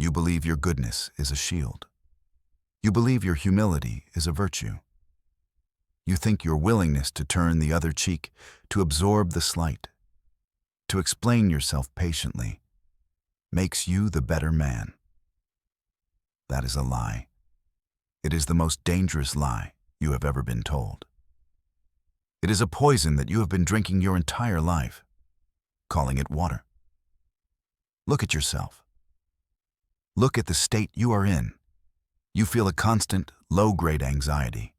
You believe your goodness is a shield. You believe your humility is a virtue. You think your willingness to turn the other cheek, to absorb the slight, to explain yourself patiently, makes you the better man. That is a lie. It is the most dangerous lie you have ever been told. It is a poison that you have been drinking your entire life, calling it water. Look at yourself. Look at the state you are in. You feel a constant, low-grade anxiety,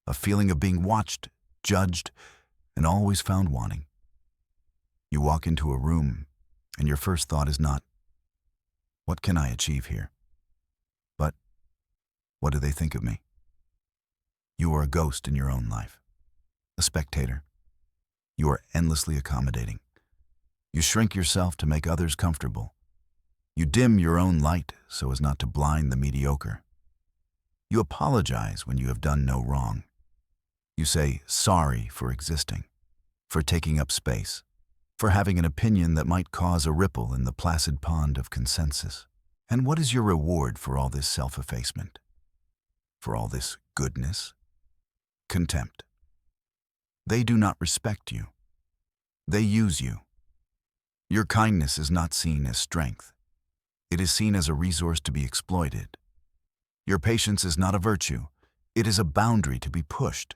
a feeling of being watched, judged, and always found wanting. You walk into a room, and your first thought is not, "What can I achieve here?" but, "What do they think of me?" You are a ghost in your own life, a spectator. You are endlessly accommodating. You shrink yourself to make others comfortable. You dim your own light so as not to blind the mediocre. You apologize when you have done no wrong. You say sorry for existing, for taking up space, for having an opinion that might cause a ripple in the placid pond of consensus. And what is your reward for all this self-effacement? For all this goodness? Contempt. They do not respect you. They use you. Your kindness is not seen as strength. It is seen as a resource to be exploited. Your patience is not a virtue. It is a boundary to be pushed.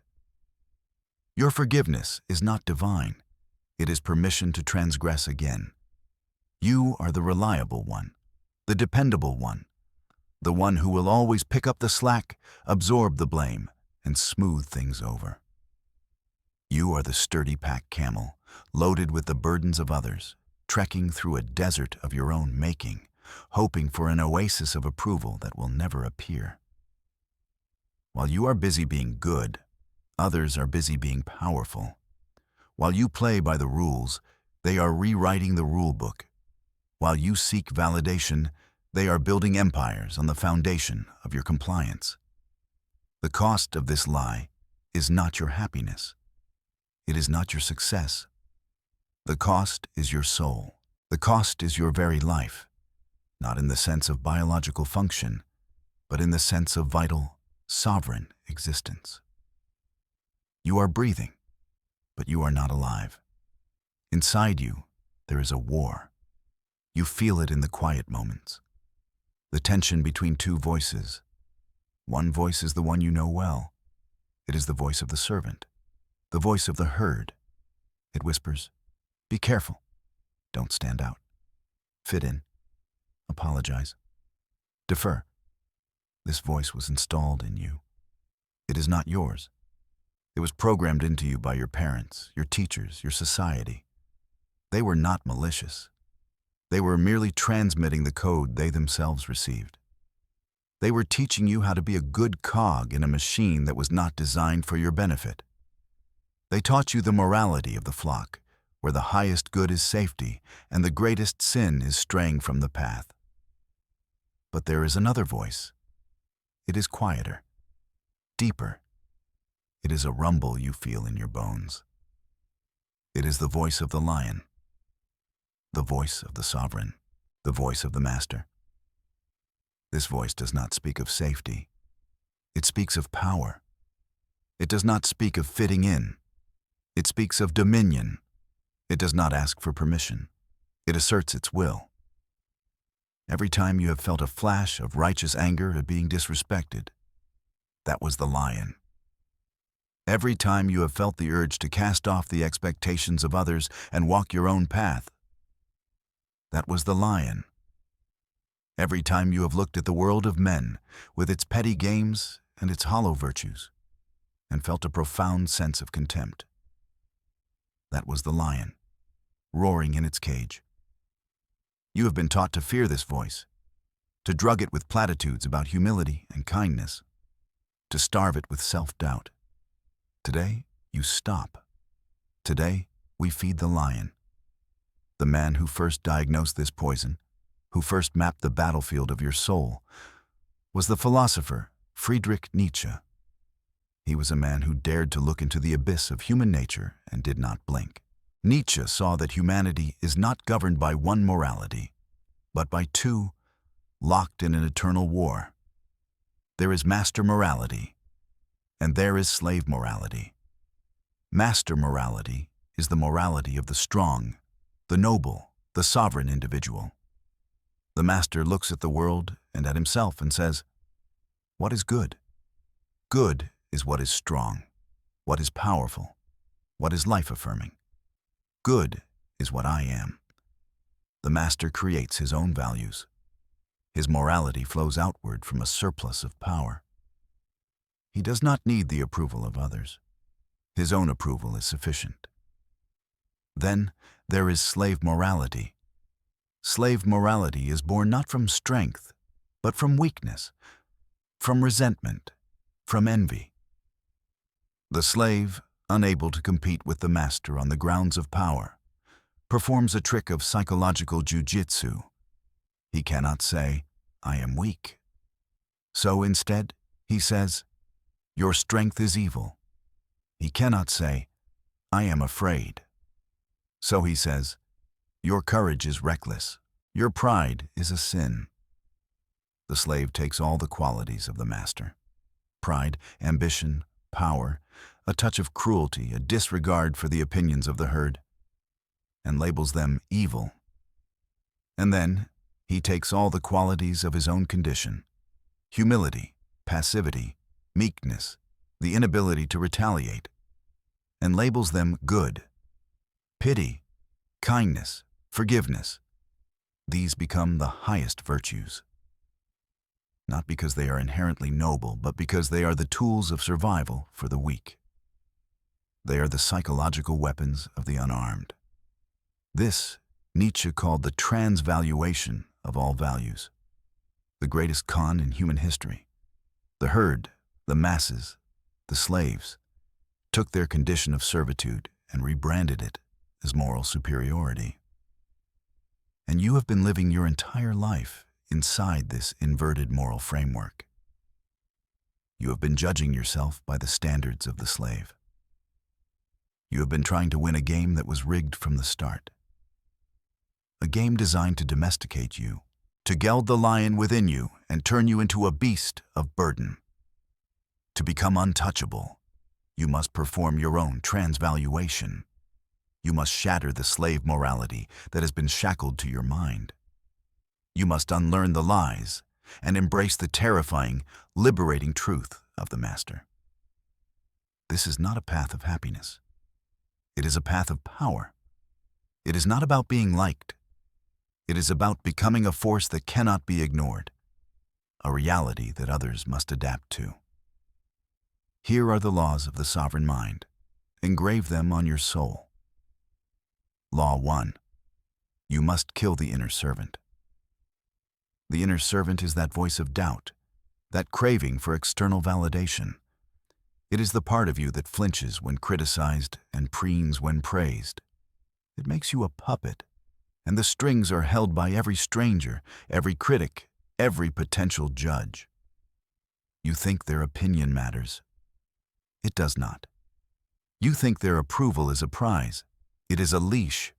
Your forgiveness is not divine. It is permission to transgress again. You are the reliable one, the dependable one, the one who will always pick up the slack, absorb the blame, and smooth things over. You are the sturdy pack camel, loaded with the burdens of others, trekking through a desert of your own making, hoping for an oasis of approval that will never appear. While you are busy being good, others are busy being powerful. While you play by the rules, they are rewriting the rule book. While you seek validation, they are building empires on the foundation of your compliance. The cost of this lie is not your happiness. It is not your success. The cost is your soul. The cost is your very life, not in the sense of biological function, but in the sense of vital, sovereign existence. You are breathing, but you are not alive. Inside you, there is a war. You feel it in the quiet moments. The tension between two voices. One voice is the one you know well. It is the voice of the servant, the voice of the herd. It whispers, "Be careful. Don't stand out. Fit in. Apologize. Defer." This voice was installed in you. It is not yours. It was programmed into you by your parents, your teachers, your society. They were not malicious. They were merely transmitting the code they themselves received. They were teaching you how to be a good cog in a machine that was not designed for your benefit. They taught you the morality of the flock, where the highest good is safety and the greatest sin is straying from the path. But there is another voice. It is quieter, deeper. It is a rumble you feel in your bones. It is the voice of the lion, the voice of the sovereign, the voice of the master. This voice does not speak of safety. It speaks of power. It does not speak of fitting in. It speaks of dominion. It does not ask for permission. It asserts its will. Every time you have felt a flash of righteous anger at being disrespected, that was the lion. Every time you have felt the urge to cast off the expectations of others and walk your own path, that was the lion. Every time you have looked at the world of men with its petty games and its hollow virtues and felt a profound sense of contempt, that was the lion, roaring in its cage. You have been taught to fear this voice, to drug it with platitudes about humility and kindness, to starve it with self-doubt. Today, you stop. Today, we feed the lion. The man who first diagnosed this poison, who first mapped the battlefield of your soul, was the philosopher Friedrich Nietzsche. He was a man who dared to look into the abyss of human nature and did not blink. Nietzsche saw that humanity is not governed by one morality, but by two locked in an eternal war. There is master morality, and there is slave morality. Master morality is the morality of the strong, the noble, the sovereign individual. The master looks at the world and at himself and says, "What is good? Good is what is strong, what is powerful, what is life-affirming. Good is what I am." The master creates his own values. His morality flows outward from a surplus of power. He does not need the approval of others. His own approval is sufficient. Then there is slave morality. Slave morality is born not from strength, but from weakness, from resentment, from envy. The slave, unable to compete with the master on the grounds of power, performs a trick of psychological jujitsu. He cannot say, "I am weak." So instead, he says, "Your strength is evil." He cannot say, "I am afraid." So he says, "Your courage is reckless. Your pride is a sin." The slave takes all the qualities of the master: pride, ambition, power, a touch of cruelty, a disregard for the opinions of the herd, and labels them evil. And then he takes all the qualities of his own condition: humility, passivity, meekness, the inability to retaliate, and labels them good. Pity, kindness, forgiveness. These become the highest virtues. Not because they are inherently noble, but because they are the tools of survival for the weak. They are the psychological weapons of the unarmed. This Nietzsche called the transvaluation of all values, the greatest con in human history. The herd, the masses, the slaves, took their condition of servitude and rebranded it as moral superiority. And you have been living your entire life inside this inverted moral framework. You have been judging yourself by the standards of the slave. You have been trying to win a game that was rigged from the start. A game designed to domesticate you, to geld the lion within you and turn you into a beast of burden. To become untouchable, you must perform your own transvaluation. You must shatter the slave morality that has been shackled to your mind. You must unlearn the lies and embrace the terrifying, liberating truth of the master. This is not a path of happiness. It is a path of power. It is not about being liked. It is about becoming a force that cannot be ignored, a reality that others must adapt to. Here are the laws of the sovereign mind. Engrave them on your soul. Law 1. You must kill the inner servant. The inner servant is that voice of doubt, that craving for external validation. It is the part of you that flinches when criticized and preens when praised. It makes you a puppet, and the strings are held by every stranger, every critic, every potential judge. You think their opinion matters. It does not. You think their approval is a prize. It is a leash.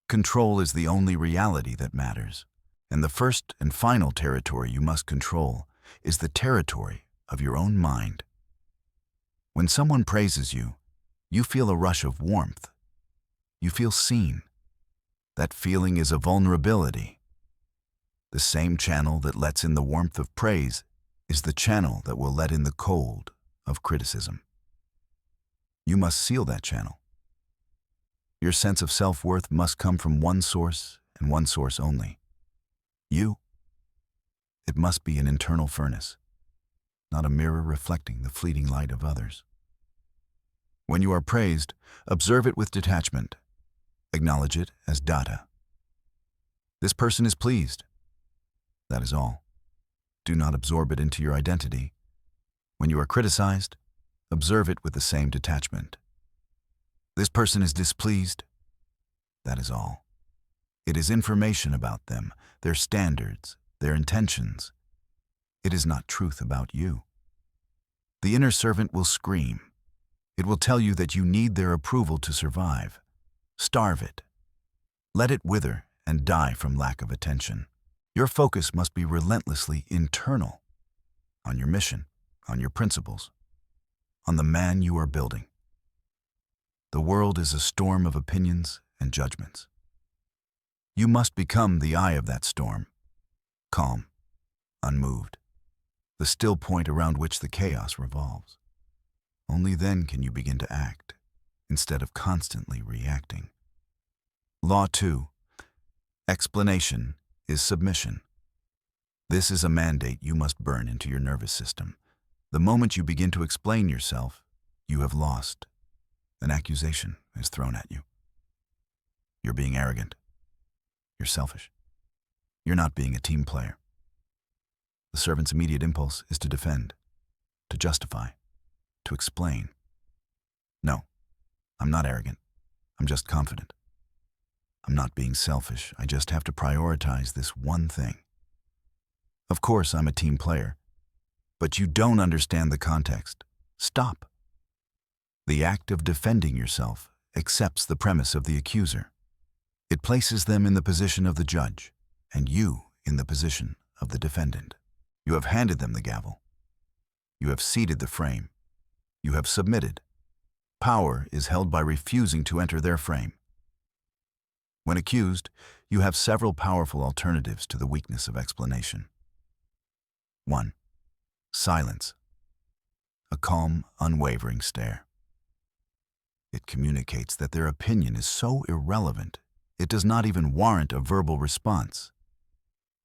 Control is the only reality that matters, and the first and final territory you must control is the territory of your own mind. When someone praises you, you feel a rush of warmth. You feel seen. That feeling is a vulnerability. The same channel that lets in the warmth of praise is the channel that will let in the cold of criticism. You must seal that channel. Your sense of self-worth must come from one source and one source only: you. It must be an internal furnace, not a mirror reflecting the fleeting light of others. When you are praised, observe it with detachment. Acknowledge it as data. This person is pleased. That is all. Do not absorb it into your identity. When you are criticized, observe it with the same detachment. This person is displeased. That is all. It is information about them, their standards, their intentions. It is not truth about you. The inner servant will scream. It will tell you that you need their approval to survive. Starve it. Let it wither and die from lack of attention. Your focus must be relentlessly internal, on your mission, on your principles, on the man you are building. The world is a storm of opinions and judgments. You must become the eye of that storm, calm, unmoved, the still point around which the chaos revolves. Only then can you begin to act, instead of constantly reacting. Law 2. Explanation is submission. This is a mandate you must burn into your nervous system. The moment you begin to explain yourself, you have lost. An accusation is thrown at you. You're being arrogant. You're selfish. You're not being a team player. The servant's immediate impulse is to defend, to justify, to explain. No, I'm not arrogant. I'm just confident. I'm not being selfish. I just have to prioritize this one thing. Of course, I'm a team player, but you don't understand the context. Stop. The act of defending yourself accepts the premise of the accuser. It places them in the position of the judge, and you in the position of the defendant. You have handed them the gavel. You have ceded the frame. You have submitted. Power is held by refusing to enter their frame. When accused, you have several powerful alternatives to the weakness of explanation. 1. Silence. A calm, unwavering stare. It communicates that their opinion is so irrelevant, it does not even warrant a verbal response.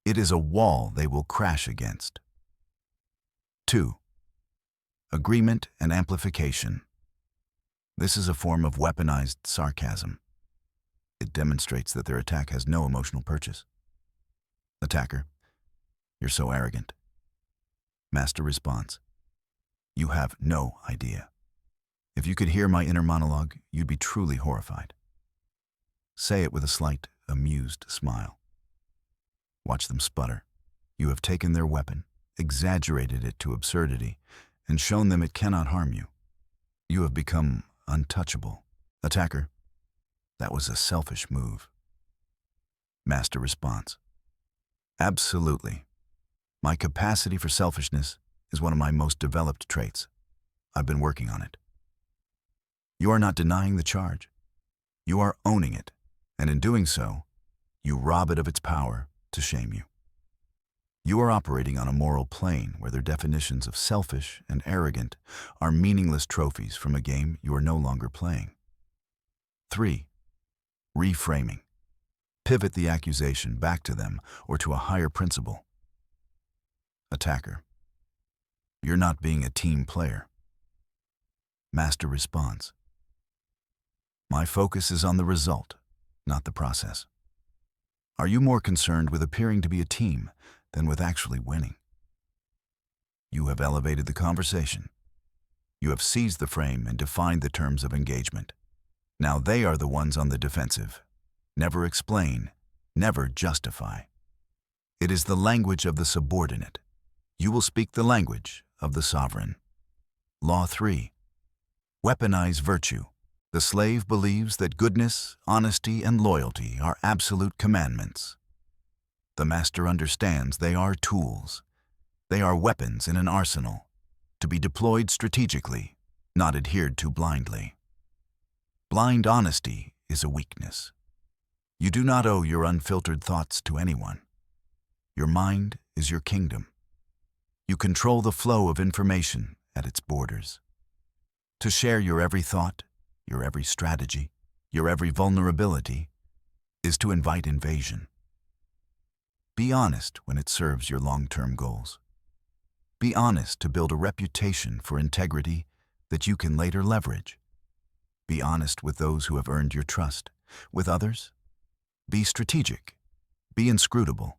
It is a wall they will crash against. 2. Agreement and amplification. This is a form of weaponized sarcasm. It demonstrates that their attack has no emotional purchase. Attacker, you're so arrogant. Master response, you have no idea. If you could hear my inner monologue, you'd be truly horrified. Say it with a slight, amused smile. Watch them sputter. You have taken their weapon, exaggerated it to absurdity, and shown them it cannot harm you. You have become untouchable. Attacker, that was a selfish move. Master response, absolutely. My capacity for selfishness is one of my most developed traits. I've been working on it. You are not denying the charge. You are owning it, and in doing so, you rob it of its power to shame you. You are operating on a moral plane where their definitions of selfish and arrogant are meaningless trophies from a game you are no longer playing. 3. Reframing. Pivot the accusation back to them or to a higher principle. Attacker, you're not being a team player. Master response, my focus is on the result, not the process. Are you more concerned with appearing to be a team than with actually winning? You have elevated the conversation. You have seized the frame and defined the terms of engagement. Now they are the ones on the defensive. Never explain, never justify. It is the language of the subordinate. You will speak the language of the sovereign. Law 3. Weaponize virtue. The slave believes that goodness, honesty, and loyalty are absolute commandments. The master understands they are tools. They are weapons in an arsenal, to be deployed strategically, not adhered to blindly. Blind honesty is a weakness. You do not owe your unfiltered thoughts to anyone. Your mind is your kingdom. You control the flow of information at its borders. To share your every thought, your every strategy, your every vulnerability, is to invite invasion. Be honest when it serves your long-term goals. Be honest to build a reputation for integrity that you can later leverage. Be honest with those who have earned your trust. With others, be strategic. Be inscrutable.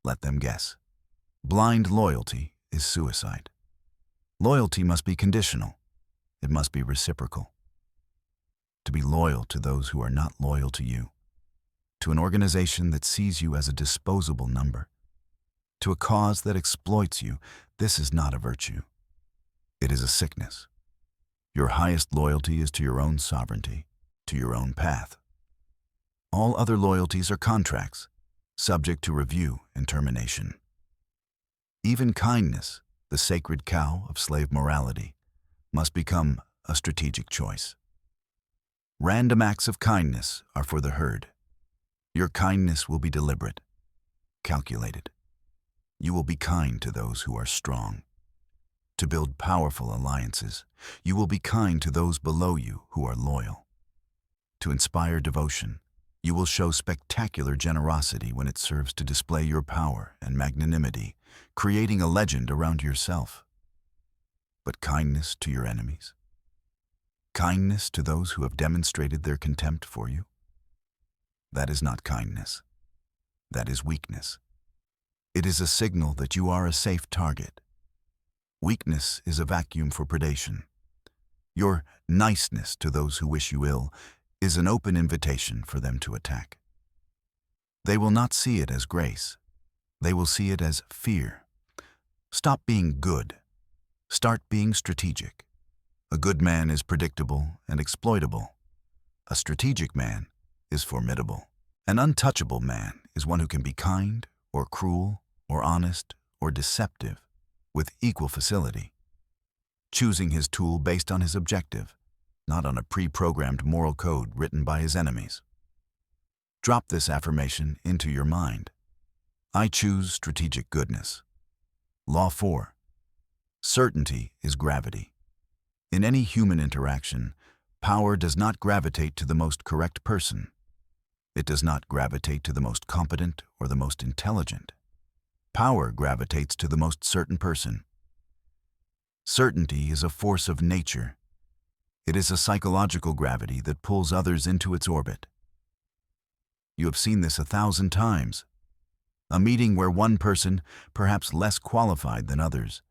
Let them guess. Blind loyalty is suicide. Loyalty must be conditional. It must be reciprocal. To be loyal to those who are not loyal to you, to an organization that sees you as a disposable number, to a cause that exploits you, this is not a virtue. It is a sickness. Your highest loyalty is to your own sovereignty, to your own path. All other loyalties are contracts. subject to review and termination. Even kindness, the sacred cow of slave morality, must become a strategic choice. Random acts of kindness are for the herd. Your kindness will be deliberate, calculated. You will be kind to those who are strong. To build powerful alliances, you will be kind to those below you who are loyal. To inspire devotion, you will show spectacular generosity when it serves to display your power and magnanimity, creating a legend around yourself. But kindness to your enemies? Kindness to those who have demonstrated their contempt for you? That is not kindness. That is weakness. It is a signal that you are a safe target. Weakness is a vacuum for predation. Your niceness to those who wish you ill is an open invitation for them to attack. They will not see it as grace. They will see it as fear. Stop being good. Start being strategic. A good man is predictable and exploitable. A strategic man is formidable. An untouchable man is one who can be kind or cruel or honest or deceptive with equal facility, choosing his tool based on his objective, not on a pre-programmed moral code written by his enemies. Drop this affirmation into your mind. I choose strategic goodness. Law 4. Certainty is gravity. In any human interaction, power does not gravitate to the most correct person. It does not gravitate to the most competent or the most intelligent. Power gravitates to the most certain person. Certainty is a force of nature. It is a psychological gravity that pulls others into its orbit. You have seen this 1,000 times. A meeting where one person, perhaps less qualified than others,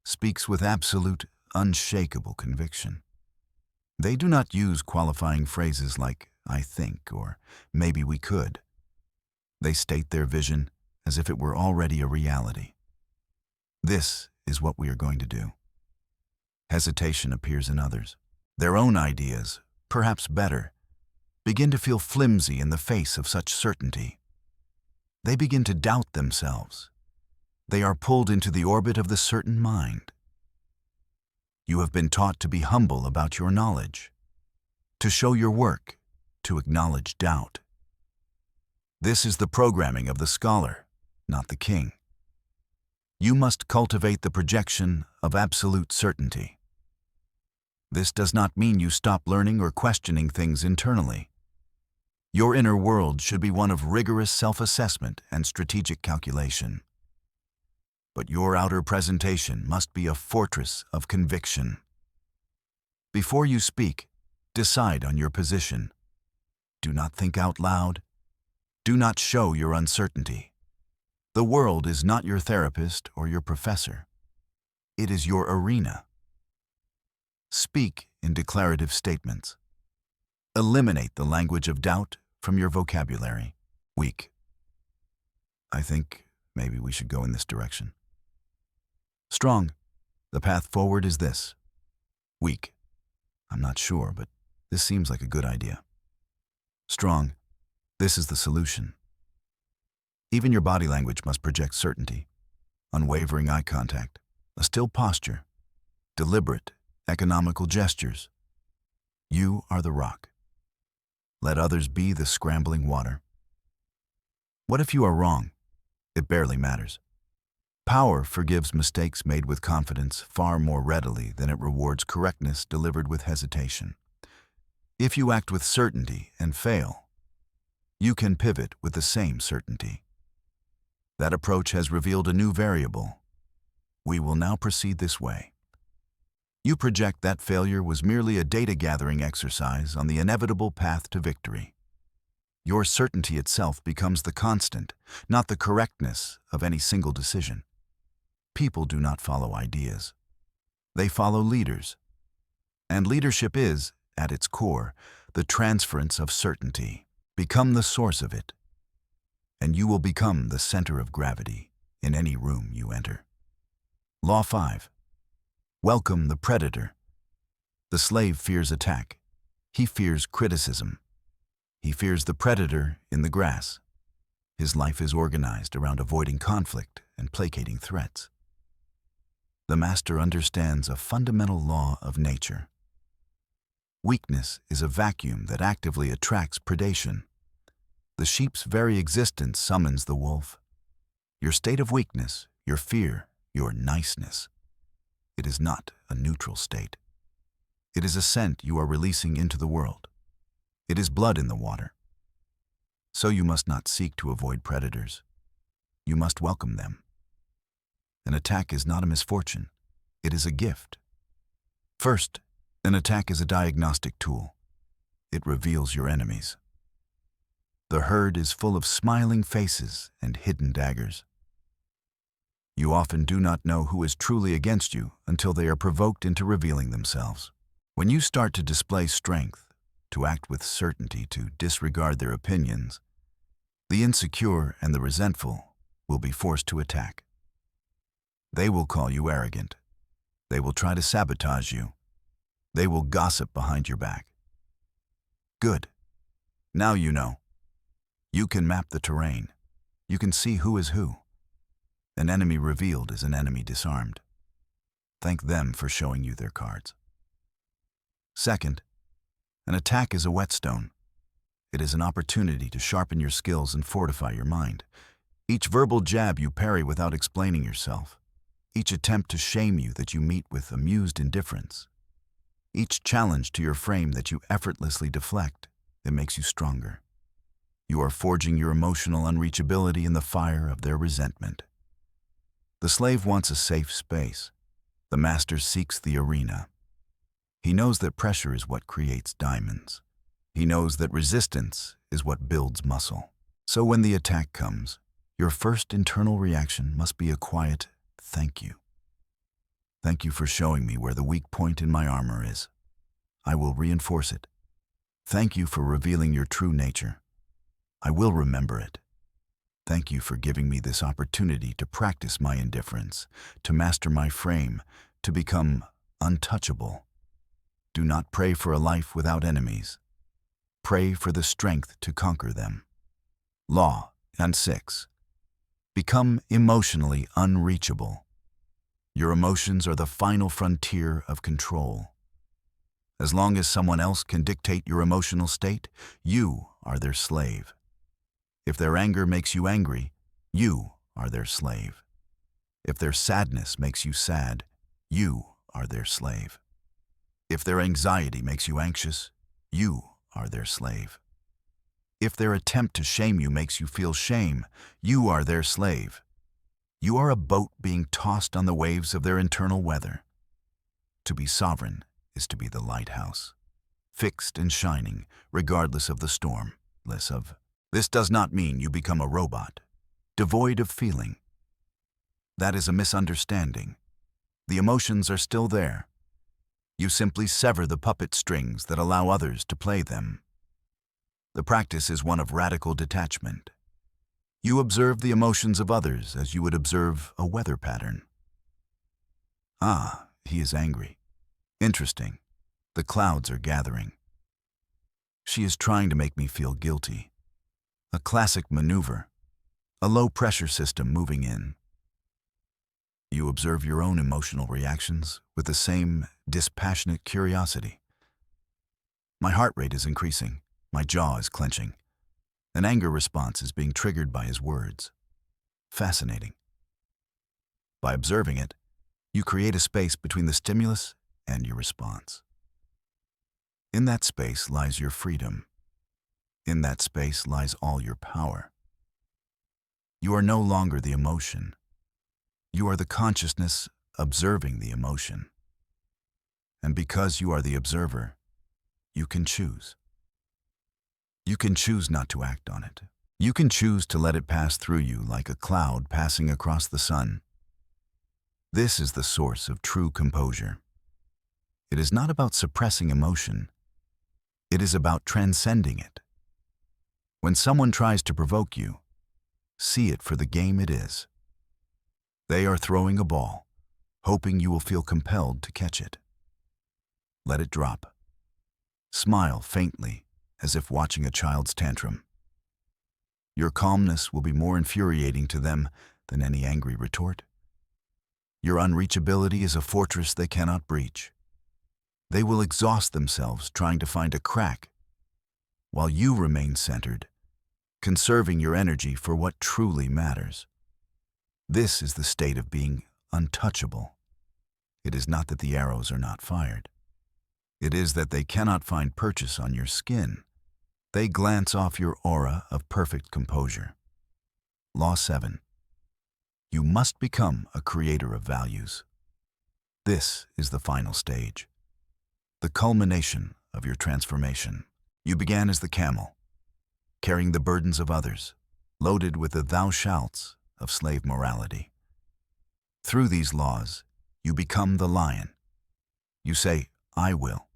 speaks with absolute, unshakable conviction. They do not use qualifying phrases like, I think, or maybe we could. They state their vision as if it were already a reality. This is what we are going to do. Hesitation appears in others. Their own ideas, perhaps better, begin to feel flimsy in the face of such certainty. They begin to doubt themselves. They are pulled into the orbit of the certain mind. You have been taught to be humble about your knowledge, to show your work, to acknowledge doubt. This is the programming of the scholar, not the king. You must cultivate the projection of absolute certainty. This does not mean you stop learning or questioning things internally. Your inner world should be one of rigorous self-assessment and strategic calculation. But your outer presentation must be a fortress of conviction. Before you speak, decide on your position. Do not think out loud. Do not show your uncertainty. The world is not your therapist or your professor. It is your arena. Speak in declarative statements. Eliminate the language of doubt from your vocabulary. Weak. I think maybe we should go in this direction. Strong. The path forward is this. Weak. I'm not sure, but this seems like a good idea. Strong. This is the solution. Even your body language must project certainty, unwavering eye contact, a still posture, deliberate, economical gestures. You are the rock. Let others be the scrambling water. What if you are wrong? It barely matters. Power forgives mistakes made with confidence far more readily than it rewards correctness delivered with hesitation. If you act with certainty and fail, you can pivot with the same certainty. That approach has revealed a new variable. We will now proceed this way. You project that failure was merely a data-gathering exercise on the inevitable path to victory. Your certainty itself becomes the constant, not the correctness of any single decision. People do not follow ideas. They follow leaders. And leadership is, at its core, the transference of certainty. Become the source of it, and you will become the center of gravity in any room you enter. Law 5. Welcome the predator. The slave fears attack. He fears criticism. He fears the predator in the grass. His life is organized around avoiding conflict and placating threats. The master understands a fundamental law of nature. Weakness is a vacuum that actively attracts predation. The sheep's very existence summons the wolf. Your state of weakness, your fear, your niceness. It is not a neutral state. It is a scent you are releasing into the world. It is blood in the water. So you must not seek to avoid predators. You must welcome them. An attack is not a misfortune. It is a gift. First, an attack is a diagnostic tool. It reveals your enemies. The herd is full of smiling faces and hidden daggers. You often do not know who is truly against you until they are provoked into revealing themselves. When you start to display strength, to act with certainty, to disregard their opinions, the insecure and the resentful will be forced to attack. They will call you arrogant. They will try to sabotage you. They will gossip behind your back. Good. Now you know. You can map the terrain. You can see who is who. An enemy revealed is an enemy disarmed. Thank them for showing you their cards. Second, an attack is a whetstone. It is an opportunity to sharpen your skills and fortify your mind. Each verbal jab you parry without explaining yourself. Each attempt to shame you that you meet with amused indifference. Each challenge to your frame that you effortlessly deflect, it makes you stronger. You are forging your emotional unreachability in the fire of their resentment. The slave wants a safe space. The master seeks the arena. He knows that pressure is what creates diamonds. He knows that resistance is what builds muscle. So when the attack comes, your first internal reaction must be a quiet thank you. Thank you for showing me where the weak point in my armor is. I will reinforce it. Thank you for revealing your true nature. I will remember it. Thank you for giving me this opportunity to practice my indifference, to master my frame, to become untouchable. Do not pray for a life without enemies. Pray for the strength to conquer them. Law and 6. Become emotionally unreachable. Your emotions are the final frontier of control. As long as someone else can dictate your emotional state, you are their slave. If their anger makes you angry, you are their slave. If their sadness makes you sad, you are their slave. If their anxiety makes you anxious, you are their slave. If their attempt to shame you makes you feel shame, you are their slave. You are a boat being tossed on the waves of their internal weather. To be sovereign is to be the lighthouse, fixed and shining, regardless of the storm. This does not mean you become a robot, devoid of feeling. That is a misunderstanding. The emotions are still there. You simply sever the puppet strings that allow others to play them. The practice is one of radical detachment. You observe the emotions of others as you would observe a weather pattern. Ah, he is angry. Interesting. The clouds are gathering. She is trying to make me feel guilty. A classic maneuver. A low-pressure system moving in. You observe your own emotional reactions with the same dispassionate curiosity. My heart rate is increasing. My jaw is clenching. An anger response is being triggered by his words. Fascinating. By observing it, you create a space between the stimulus and your response. In that space lies your freedom. In that space lies all your power. You are no longer the emotion. You are the consciousness observing the emotion. And because you are the observer, you can choose. You can choose not to act on it. You can choose to let it pass through you like a cloud passing across the sun. This is the source of true composure. It is not about suppressing emotion. It is about transcending it. When someone tries to provoke you, see it for the game it is. They are throwing a ball, hoping you will feel compelled to catch it. Let it drop. Smile faintly, as if watching a child's tantrum. Your calmness will be more infuriating to them than any angry retort. Your unreachability is a fortress they cannot breach. They will exhaust themselves trying to find a crack, while you remain centered, conserving your energy for what truly matters. This is the state of being untouchable. It is not that the arrows are not fired. It is that they cannot find purchase on your skin. They glance off your aura of perfect composure. Law 7. You must become a creator of values. This is the final stage, the culmination of your transformation. You began as the camel, carrying the burdens of others, loaded with the thou shalts of slave morality. Through these laws, you become the lion. You say, I will.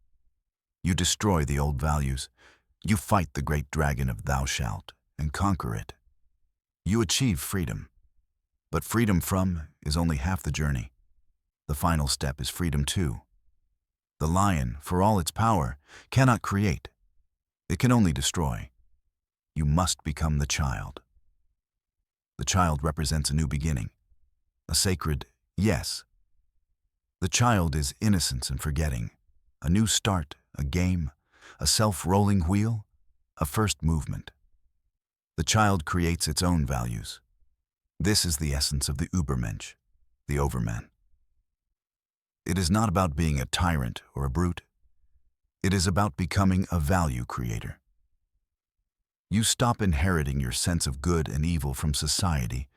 You destroy the old values. You fight the great dragon of thou shalt and conquer it. You achieve freedom. But freedom from is only half the journey. The final step is freedom to. The lion, for all its power, cannot create. It can only destroy. You must become the child. The child represents a new beginning, a sacred yes. The child is innocence and forgetting, a new start, a game, a self-rolling wheel, a first movement. The child creates its own values. This is the essence of the Übermensch, the overman. It is not about being a tyrant or a brute. It is about becoming a value creator. You stop inheriting your sense of good and evil from society,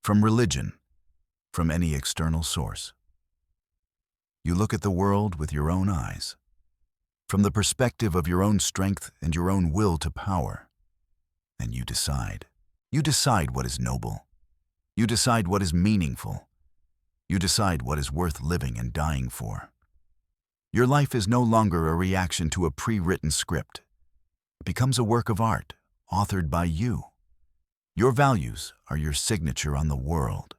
from religion, from any external source. You look at the world with your own eyes, from the perspective of your own strength and your own will to power, and you decide. You decide what is noble. You decide what is meaningful. You decide what is worth living and dying for. Your life is no longer a reaction to a pre-written script. It becomes a work of art, authored by you. Your values are your signature on the world.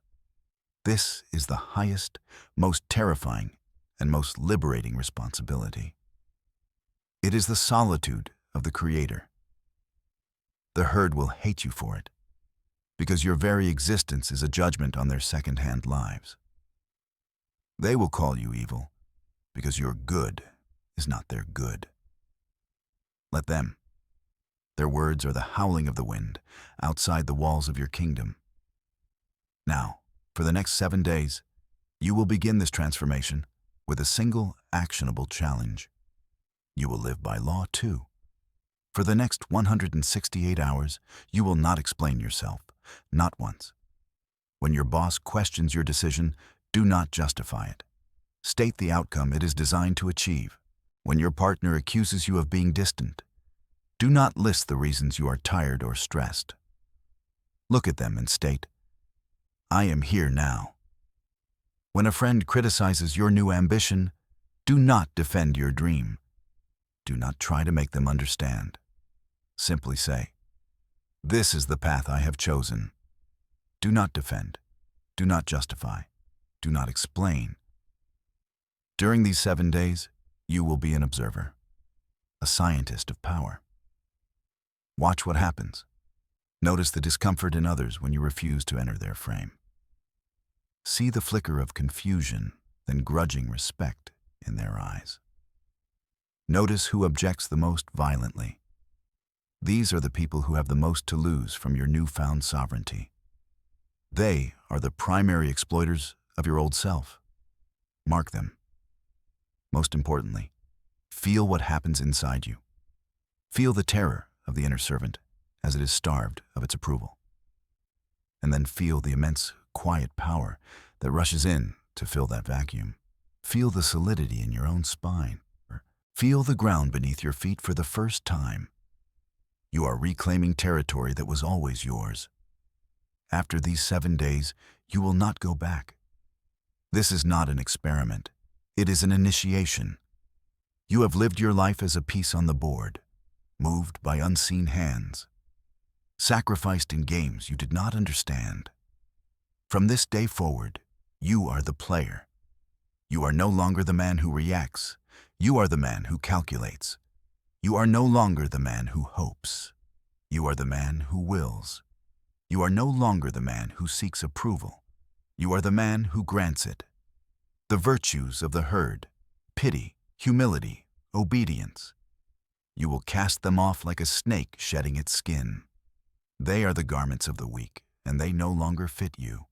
This is the highest, most terrifying, and most liberating responsibility. It is the solitude of the Creator. The herd will hate you for it, because your very existence is a judgment on their second-hand lives. They will call you evil, because your good is not their good. Let them. Their words are the howling of the wind outside the walls of your kingdom. Now, for the next 7 days, you will begin this transformation with a single actionable challenge. You will live by law too. For the next 168 hours, you will not explain yourself, not once. When your boss questions your decision, do not justify it. State the outcome it is designed to achieve. When your partner accuses you of being distant, do not list the reasons you are tired or stressed. Look at them and state, I am here now. When a friend criticizes your new ambition, do not defend your dream. Do not try to make them understand. Simply say, this is the path I have chosen. Do not defend. Do not justify. Do not explain. During these 7 days, you will be an observer, a scientist of power. Watch what happens. Notice the discomfort in others when you refuse to enter their frame. See the flicker of confusion, then grudging respect in their eyes. Notice who objects the most violently. These are the people who have the most to lose from your newfound sovereignty. They are the primary exploiters of your old self. Mark them. Most importantly, feel what happens inside you. Feel the terror of the inner servant as it is starved of its approval. And then feel the immense, quiet power that rushes in to fill that vacuum. Feel the solidity in your own spine. Feel the ground beneath your feet for the first time. You are reclaiming territory that was always yours. After these 7 days, you will not go back. This is not an experiment. It is an initiation. You have lived your life as a piece on the board, moved by unseen hands, sacrificed in games you did not understand. From this day forward, you are the player. You are no longer the man who reacts. You are the man who calculates. You are no longer the man who hopes. You are the man who wills. You are no longer the man who seeks approval. You are the man who grants it. The virtues of the herd: pity, humility, obedience. You will cast them off like a snake shedding its skin. They are the garments of the weak, and they no longer fit you.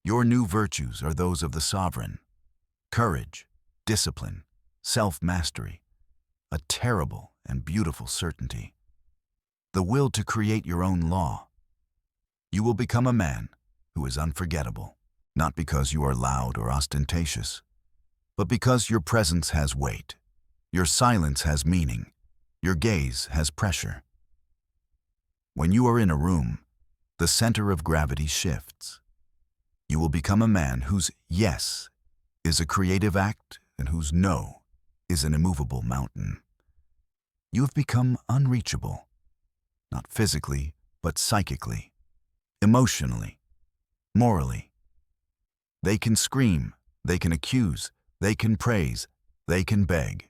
Your new virtues are those of the sovereign: courage, discipline, self-mastery, a terrible and beautiful certainty, the will to create your own law. You will become a man who is unforgettable, not because you are loud or ostentatious, but because your presence has weight, your silence has meaning, your gaze has pressure. When you are in a room, the center of gravity shifts. You will become a man whose yes is a creative act and whose no is an immovable mountain. You have become unreachable, not physically, but psychically, emotionally, morally. They can scream, they can accuse, they can praise, they can beg.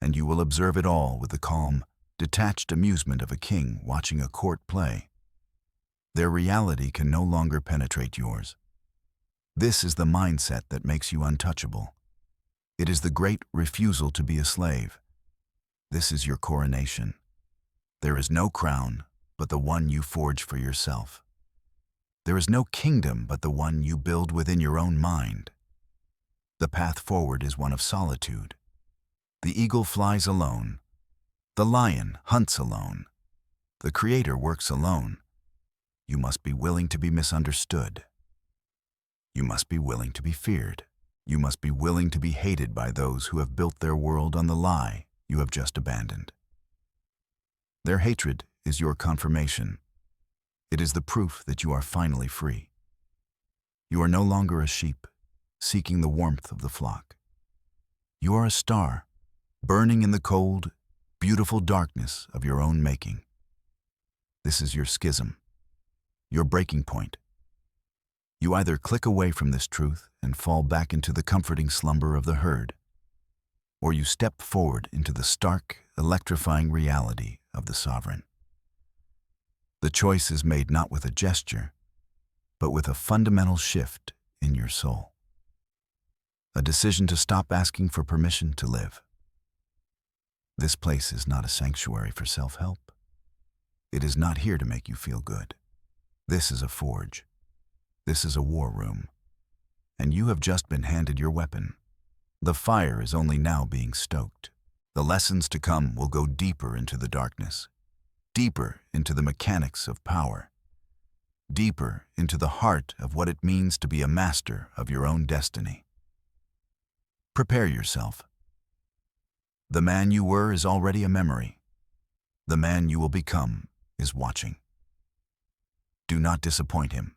And you will observe it all with the calm, detached amusement of a king watching a court play. Their reality can no longer penetrate yours. This is the mindset that makes you untouchable. It is the great refusal to be a slave. This is your coronation. There is no crown but the one you forge for yourself. There is no kingdom but the one you build within your own mind. The path forward is one of solitude. The eagle flies alone. The lion hunts alone. The Creator works alone. You must be willing to be misunderstood. You must be willing to be feared. You must be willing to be hated by those who have built their world on the lie you have just abandoned. Their hatred is your confirmation. It is the proof that you are finally free. You are no longer a sheep, seeking the warmth of the flock. You are a star, burning in the cold, beautiful darkness of your own making. This is your schism, your breaking point. You either click away from this truth and fall back into the comforting slumber of the herd, or you step forward into the stark, electrifying reality of the sovereign. The choice is made not with a gesture, but with a fundamental shift in your soul. A decision to stop asking for permission to live. This place is not a sanctuary for self-help. It is not here to make you feel good. This is a forge. This is a war room. And you have just been handed your weapon. The fire is only now being stoked. The lessons to come will go deeper into the darkness, deeper into the mechanics of power, deeper into the heart of what it means to be a master of your own destiny. Prepare yourself. The man you were is already a memory. The man you will become is watching. Do not disappoint him.